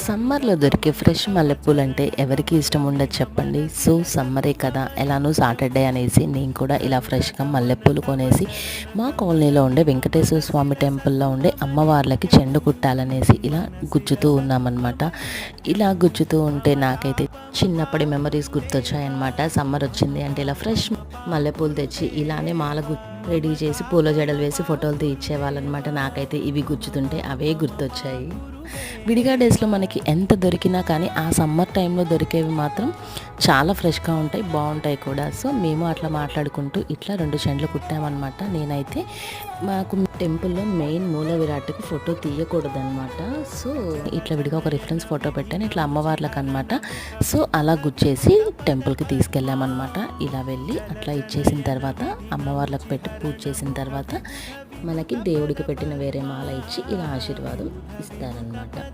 సమ్మర్లో దొరికే ఫ్రెష్ మల్లెపూలు అంటే ఎవరికి ఇష్టం ఉండదు చెప్పండి. సో సమ్మరే కదా, ఎలానో సాటర్డే అనేసి నేను కూడా ఇలా ఫ్రెష్గా మల్లెపూలు కొనేసి మా కాలనీలో ఉండే వెంకటేశ్వర స్వామి టెంపుల్లో ఉండే అమ్మవార్లకి చెండు కుట్టాలనేసి ఇలా గుచ్చుతూ ఉన్నామన్నమాట. ఇలా గుచ్చుతూ ఉంటే నాకైతే చిన్నప్పటి మెమరీస్ గుర్తొచ్చాయన్నమాట. సమ్మర్ వచ్చింది అంటే ఇలా ఫ్రెష్ మల్లెపూలు తెచ్చి ఇలానే మాల రెడీ చేసి పూల జడలు వేసి ఫోటోలు తీయించేవాళ్ళనమాట. నాకైతే ఇవి గుచ్చుతుంటే అవే గుర్తొచ్చాయి. విడిగా డేస్లో మనకి ఎంత దొరికినా కానీ ఆ సమ్మర్ టైంలో దొరికేవి మాత్రం చాలా ఫ్రెష్గా ఉంటాయి, బాగుంటాయి కూడా. సో మేము అట్లా మాట్లాడుకుంటూ ఇట్లా 2 చెండ్లు కుట్టామన్నమాట. నేనైతే మాకు టెంపుల్లో మెయిన్ మూల విరాట్కి ఫోటో తీయకూడదనమాట. సో ఇట్లా విడిగా ఒక రిఫరెన్స్ ఫోటో పెట్టాను, ఇట్లా అమ్మవార్లకు అనమాట. సో అలా గుచ్చేసి టెంపుల్కి తీసుకెళ్ళామన్నమాట. ఇలా వెళ్ళి అట్లా ఇచ్చేసిన తర్వాత అమ్మవార్లకు పెట్టి పూజ చేసిన తర్వాత మనకి దేవుడికి పెట్టిన వేరే మాల ఇచ్చి ఇలా ఆశీర్వాదం ఇస్తారనమాట.